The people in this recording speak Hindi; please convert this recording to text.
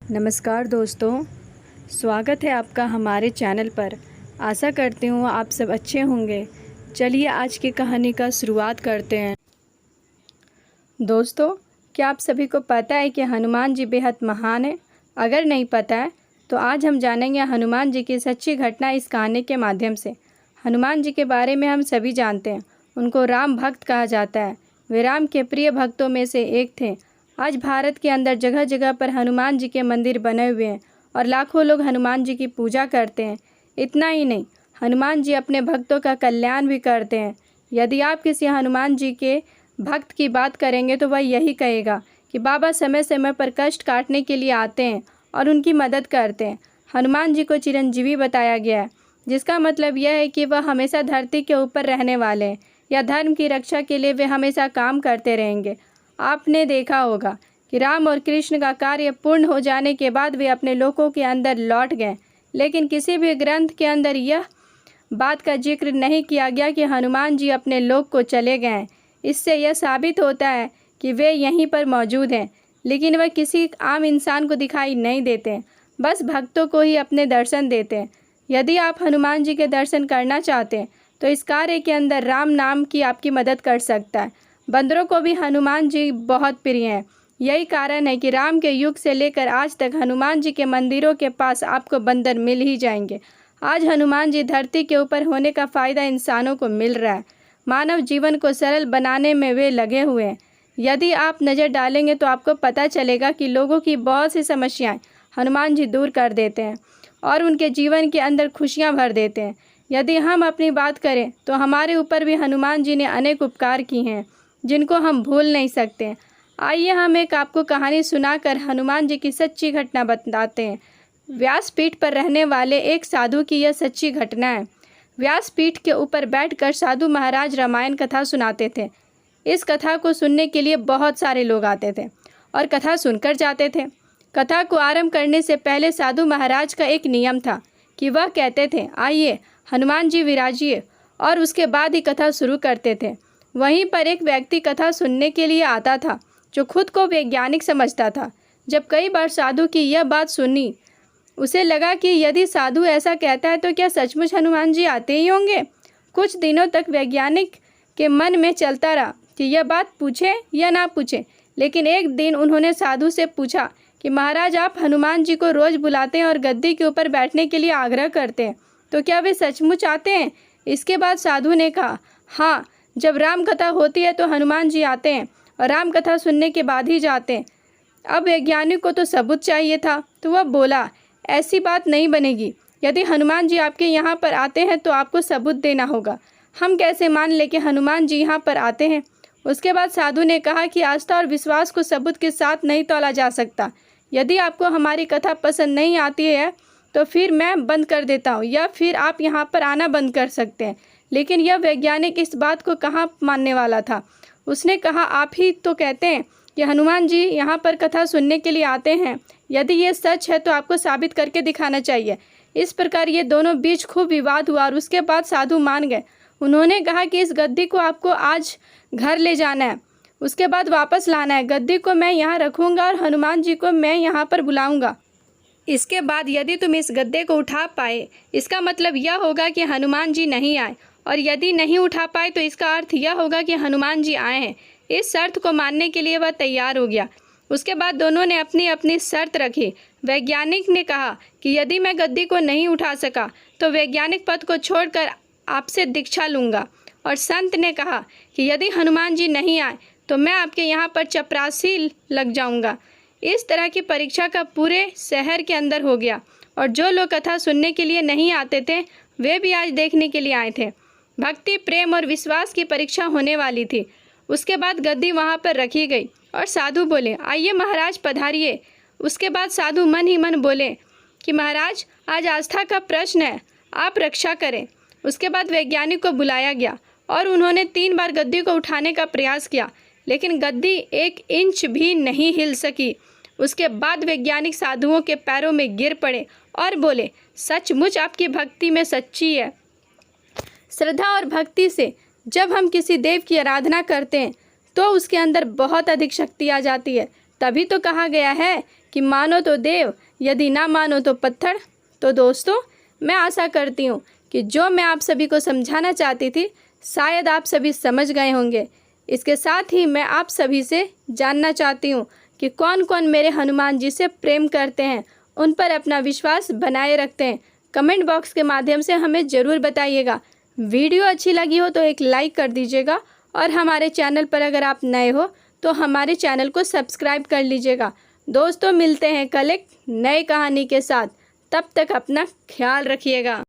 नमस्कार दोस्तों, स्वागत है आपका हमारे चैनल पर। आशा करती हूँ आप सब अच्छे होंगे। चलिए आज की कहानी का शुरुआत करते हैं। दोस्तों, क्या आप सभी को पता है कि हनुमान जी बेहद महान हैं? अगर नहीं पता है तो आज हम जानेंगे हनुमान जी की सच्ची घटना इस कहानी के माध्यम से। हनुमान जी के बारे में हम सभी जानते हैं। उनको राम भक्त कहा जाता है। वे राम के प्रिय भक्तों में से एक थे। आज भारत के अंदर जगह जगह पर हनुमान जी के मंदिर बने हुए हैं और लाखों लोग हनुमान जी की पूजा करते हैं। इतना ही नहीं, हनुमान जी अपने भक्तों का कल्याण भी करते हैं। यदि आप किसी हनुमान जी के भक्त की बात करेंगे तो वह यही कहेगा कि बाबा समय समय पर कष्ट काटने के लिए आते हैं और उनकी मदद करते हैं। हनुमान जी को चिरंजीवी बताया गया है, जिसका मतलब यह है कि वह हमेशा धरती के ऊपर रहने वाले हैं या धर्म की रक्षा के लिए वे हमेशा काम करते रहेंगे। आपने देखा होगा कि राम और कृष्ण का कार्य पूर्ण हो जाने के बाद वे अपने लोकों के अंदर लौट गए, लेकिन किसी भी ग्रंथ के अंदर यह बात का जिक्र नहीं किया गया कि हनुमान जी अपने लोक को चले गए हैं। इससे यह साबित होता है कि वे यहीं पर मौजूद हैं, लेकिन वह किसी आम इंसान को दिखाई नहीं देते, बस भक्तों को ही अपने दर्शन देते हैं। यदि आप हनुमान जी के दर्शन करना चाहते हैं तो इस कार्य के अंदर राम नाम की आपकी मदद कर सकता है। बंदरों को भी हनुमान जी बहुत प्रिय हैं। यही कारण है कि राम के युग से लेकर आज तक हनुमान जी के मंदिरों के पास आपको बंदर मिल ही जाएंगे। आज हनुमान जी धरती के ऊपर होने का फ़ायदा इंसानों को मिल रहा है। मानव जीवन को सरल बनाने में वे लगे हुए हैं। यदि आप नज़र डालेंगे तो आपको पता चलेगा कि लोगों की बहुत सी समस्याएं हनुमान जी दूर कर देते हैं और उनके जीवन के अंदर खुशियां भर देते हैं। यदि हम अपनी बात करें तो हमारे ऊपर भी हनुमान जी ने अनेक उपकार किए हैं, जिनको हम भूल नहीं सकते। आइए हम एक आपको कहानी सुनाकर हनुमान जी की सच्ची घटना बताते हैं। व्यासपीठ पर रहने वाले एक साधु की यह सच्ची घटना है। व्यासपीठ के ऊपर बैठकर साधु महाराज रामायण कथा सुनाते थे। इस कथा को सुनने के लिए बहुत सारे लोग आते थे और कथा सुनकर जाते थे। कथा को आरंभ करने से पहले साधु महाराज का एक नियम था कि वह कहते थे, आइए हनुमान जी विराजिए, और उसके बाद ही कथा शुरू करते थे। वहीं पर एक व्यक्ति कथा सुनने के लिए आता था जो खुद को वैज्ञानिक समझता था। जब कई बार साधु की यह बात सुनी, उसे लगा कि यदि साधु ऐसा कहता है तो क्या सचमुच हनुमान जी आते ही होंगे। कुछ दिनों तक वैज्ञानिक के मन में चलता रहा कि यह बात पूछे या ना पूछे, लेकिन एक दिन उन्होंने साधु से पूछा कि महाराज, आप हनुमान जी को रोज़ बुलाते हैं और गद्दी के ऊपर बैठने के लिए आग्रह करते हैं, तो क्या वे सचमुच आते हैं? इसके बाद साधु ने कहा, हाँ, जब राम कथा होती है तो हनुमान जी आते हैं और राम कथा सुनने के बाद ही जाते हैं। अब वैज्ञानिक को तो सबूत चाहिए था, तो वह बोला, ऐसी बात नहीं बनेगी। यदि हनुमान जी आपके यहाँ पर आते हैं तो आपको सबूत देना होगा। हम कैसे मान लें कि हनुमान जी यहाँ पर आते हैं? उसके बाद साधु ने कहा कि आस्था और विश्वास को सबूत के साथ नहीं तौला जा सकता। यदि आपको हमारी कथा पसंद नहीं आती है तो फिर मैं बंद कर देता हूँ, या फिर आप यहाँ पर आना बंद कर सकते हैं। लेकिन यह वैज्ञानिक इस बात को कहाँ मानने वाला था। उसने कहा, आप ही तो कहते हैं कि हनुमान जी यहाँ पर कथा सुनने के लिए आते हैं। यदि ये सच है तो आपको साबित करके दिखाना चाहिए। इस प्रकार ये दोनों बीच खूब विवाद हुआ और उसके बाद साधु मान गए। उन्होंने कहा कि इस गद्दी को आपको आज घर ले जाना है, उसके बाद वापस लाना है। गद्दी को मैं यहाँ रखूँगा और हनुमान जी को मैं यहाँ पर बुलाऊँगा। इसके बाद यदि तुम इस गद्दे को उठा पाए, इसका मतलब यह होगा कि हनुमान जी नहीं आए, और यदि नहीं उठा पाए तो इसका अर्थ यह होगा कि हनुमान जी आए हैं। इस शर्त को मानने के लिए वह तैयार हो गया। उसके बाद दोनों ने अपनी अपनी शर्त रखी। वैज्ञानिक ने कहा कि यदि मैं गद्दी को नहीं उठा सका तो वैज्ञानिक पद को छोड़कर आपसे दीक्षा लूँगा, और संत ने कहा कि यदि हनुमान जी नहीं आए तो मैं आपके यहाँ पर चपरासी लग जाऊँगा। इस तरह की परीक्षा का पूरे शहर के अंदर हो गया, और जो लोग कथा सुनने के लिए नहीं आते थे वे भी आज देखने के लिए आए थे। भक्ति, प्रेम और विश्वास की परीक्षा होने वाली थी। उसके बाद गद्दी वहाँ पर रखी गई और साधु बोले, आइए महाराज पधारिए। उसके बाद साधु मन ही मन बोले कि महाराज, आज आस्था का प्रश्न है, आप रक्षा करें। उसके बाद वैज्ञानिक को बुलाया गया और उन्होंने 3 बार गद्दी को उठाने का प्रयास किया, लेकिन गद्दी 1 इंच भी नहीं हिल सकी। उसके बाद वैज्ञानिक साधुओं के पैरों में गिर पड़े और बोले, सचमुच आपकी भक्ति में सच्ची है। श्रद्धा और भक्ति से जब हम किसी देव की आराधना करते हैं तो उसके अंदर बहुत अधिक शक्ति आ जाती है। तभी तो कहा गया है कि मानो तो देव, यदि ना मानो तो पत्थर। तो दोस्तों, मैं आशा करती हूँ कि जो मैं आप सभी को समझाना चाहती थी शायद आप सभी समझ गए होंगे। इसके साथ ही मैं आप सभी से जानना चाहती हूँ कि कौन कौन मेरे हनुमान जी से प्रेम करते हैं, उन पर अपना विश्वास बनाए रखते हैं। कमेंट बॉक्स के माध्यम से हमें ज़रूर बताइएगा। वीडियो अच्छी लगी हो तो एक लाइक कर दीजिएगा और हमारे चैनल पर अगर आप नए हो तो हमारे चैनल को सब्सक्राइब कर लीजिएगा। दोस्तों, मिलते हैं कल एक नई कहानी के साथ। तब तक अपना ख्याल रखिएगा।